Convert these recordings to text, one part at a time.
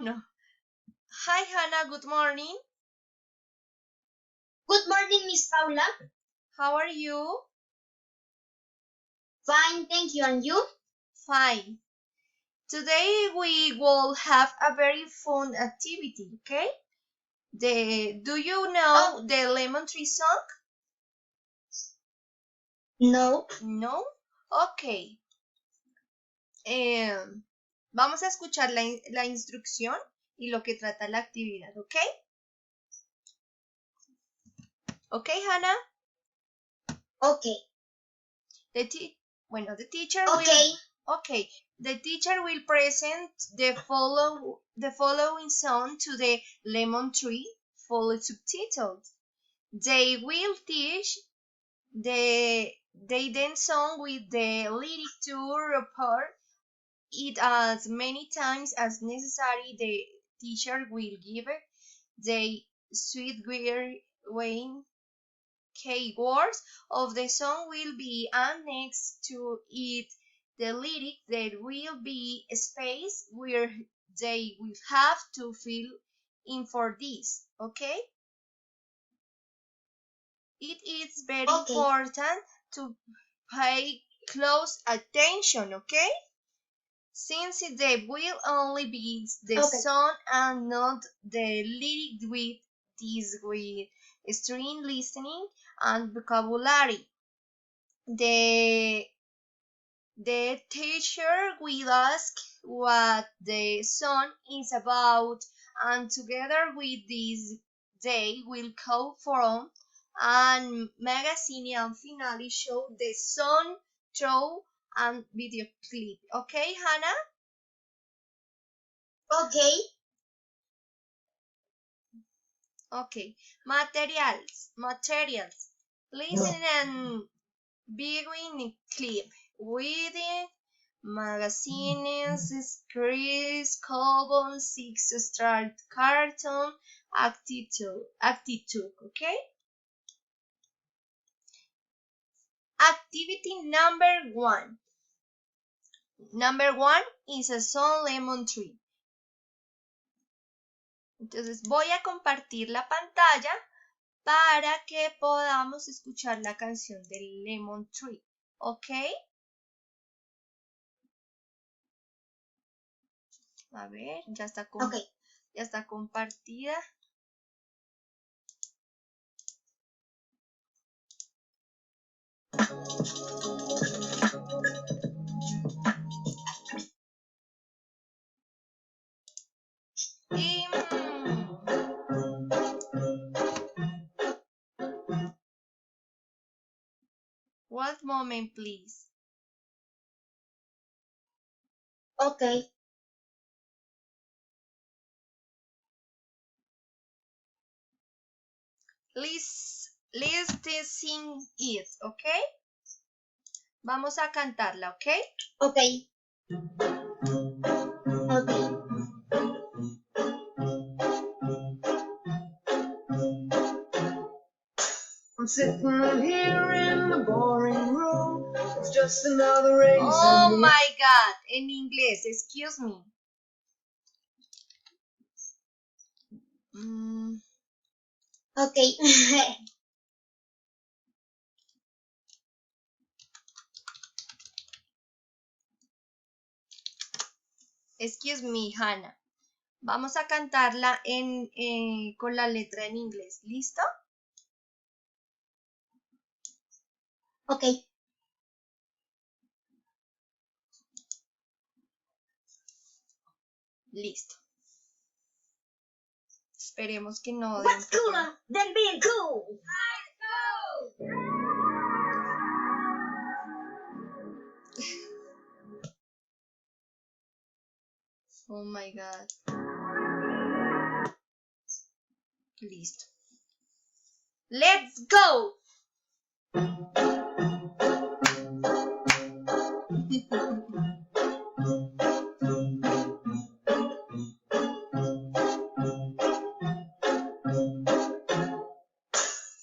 No. Hi, Hannah. Good morning. Good morning, Miss Paula. How are you? Fine, thank you. And you? Fine. Today we will have a very fun activity, okay? Do you know the lemon tree song? No. No? Okay. Vamos a escuchar la instrucción y lo que trata la actividad, ¿ok? ¿Ok, Hannah? Okay. The teacher Okay. will. Okay. The teacher will present the following song to the lemon tree, fully subtitled. They will teach they then song with the lyric to report it as many times as necessary. The teacher will give it the sweet Wayne keywords of the song will be annexed to it. The lyric there will be a space where they will have to fill in for this. Okay? It is very important to pay close attention, okay? Since there will only be the song and not the lyric with this with string listening and vocabulary. The teacher will ask what the song is about, and together with this they will call from and magazine and finally show the song through and video clip. Okay, Hannah? Okay. Okay. Materials. Listen and viewing clip. Reading magazines, scripts, column, 6-star cartoon, actitude, okay? Activity number 1. Number 1 is a song lemon tree. Entonces voy a compartir la pantalla para que podamos escuchar la canción del Lemon Tree, ¿ok? A ver, ya está, ya está compartida. Y, one moment, please. Okay. Let's sing it, ¿ok? Vamos a cantarla, ¿ok? Okay. Okay. I'm sitting here in the boring room. It's just another rainy Oh Sunday. my God, en inglés, excuse me. Okay. Excuse me, Hannah. Vamos a cantarla con la letra en inglés. ¿Listo? Okay. Listo. Esperemos que no. What's cooler than being cool? Let's go! Oh my God. Listo. Let's go.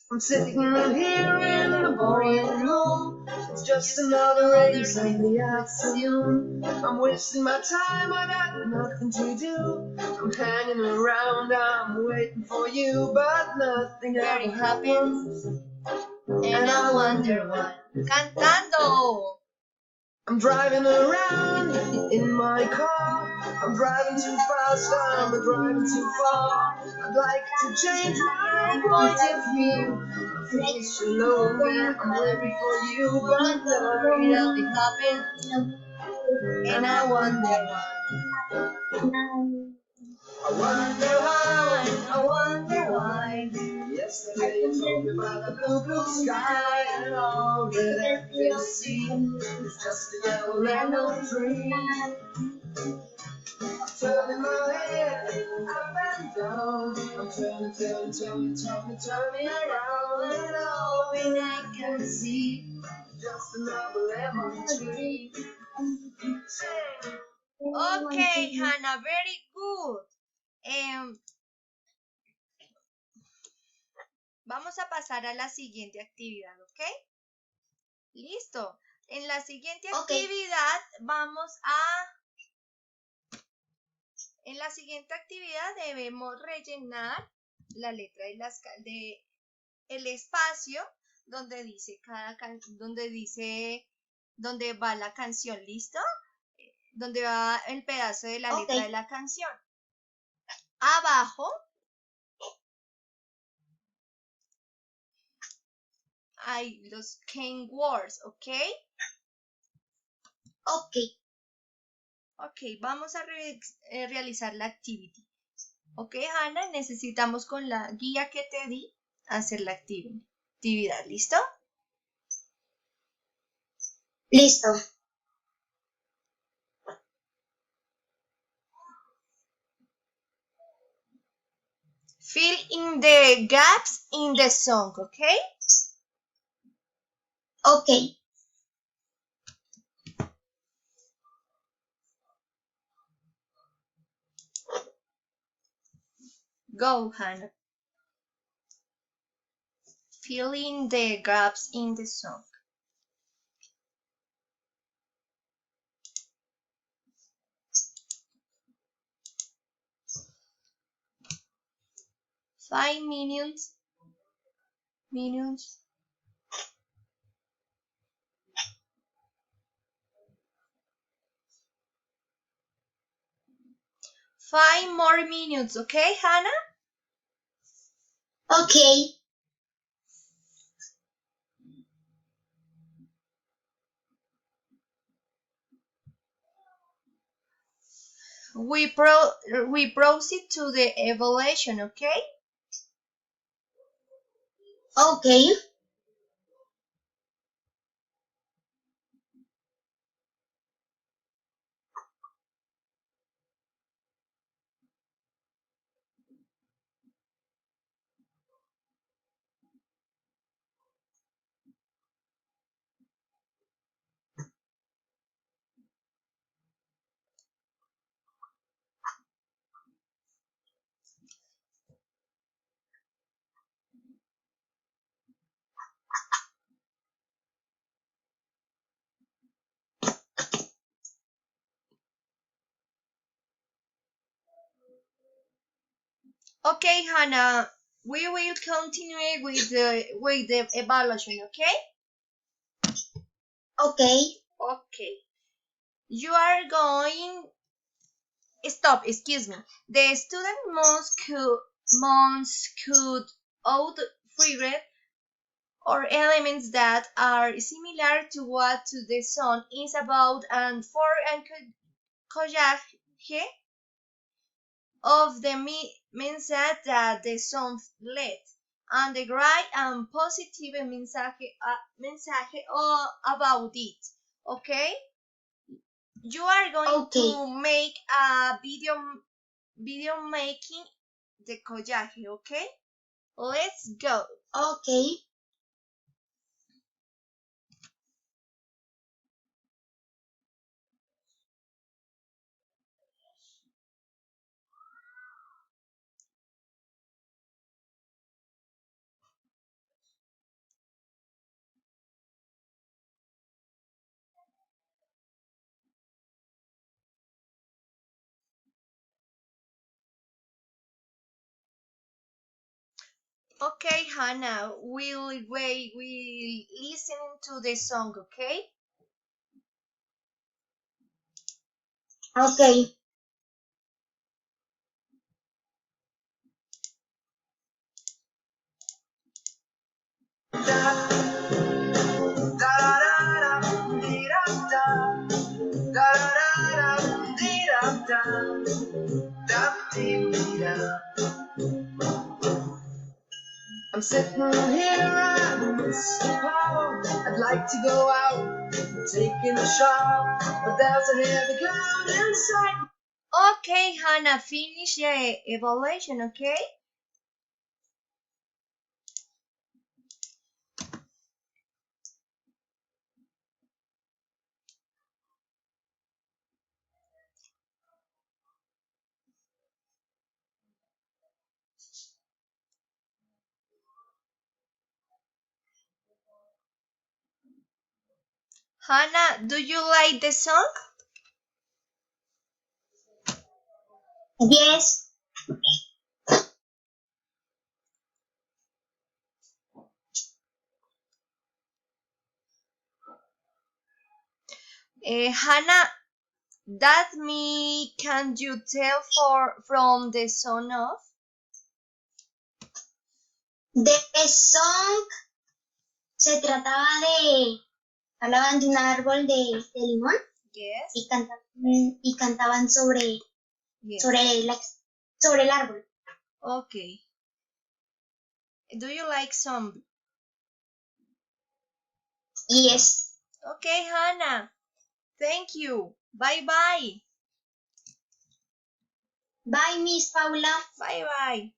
I'm sitting here in the boring room. It's just another rainy Sunday afternoon. I'm wasting my time, I got nothing to do. I'm hanging around, I'm waiting for you, but nothing Very ever happens, happens. and I wonder why. Cantando. I'm driving around in my car. I'm driving too fast, I'm driving too far. I'd like to change my point of view. I feel so lonely, I'm waiting for you, but It only nothing happens, and I wonder why. I wonder why, I wonder why. Yesterday you told me about the blue, blue sky, and all that I can see is just a yellow lemon tree. Turning my head up and down. I'm turning, turning around. And all I can see is just another lemon tree. Okay, Hannah, very good. Em, vamos a pasar a la siguiente actividad, ¿ok? Listo. En la siguiente actividad en la siguiente actividad debemos rellenar la letra de el espacio donde dice donde va la canción, ¿listo? Donde va el pedazo de la letra de la canción. Abajo hay los cane words, ¿ok? Ok, vamos a realizar la activity. Ok, Hannah, necesitamos con la guía que te di hacer la actividad. ¿Listo? Listo. Fill in the gaps in the song, ¿ok? Okay. Go, Hannah. Fill in the gaps in the song. Five minutes. 5 more minutes, okay, Hannah? Okay. We proceed to the evaluation, okay? Okay. Okay, Hannah, we will continue with the evaluation, okay? Okay. Okay. You are going. Stop, excuse me. The student must could out figure or elements that are similar to what the song is about and for and collage of the message that the song led and the great and positive mensaje about it. Okay? You are going Okay. to make a video making the collage, okay? Let's go. Okay. Okay, Hannah, we'll wait. We listen to the song, okay? Okay. I'm sitting here at Mr. Paul. I'd like to go out, taking a shower, but there's a heavy cloud inside. Okay, Hannah, finish the evaluation, okay? Hannah, do you like the song? Yes. Hannah, that me can you tell from the song of? The song se trataba de, hablaban de un árbol de limón Yes. y cantaban Yes. sobre el árbol. Okay. Do you like some? Yes. Okay, Hannah. Thank you. Bye bye. Bye, Miss Paula. Bye bye.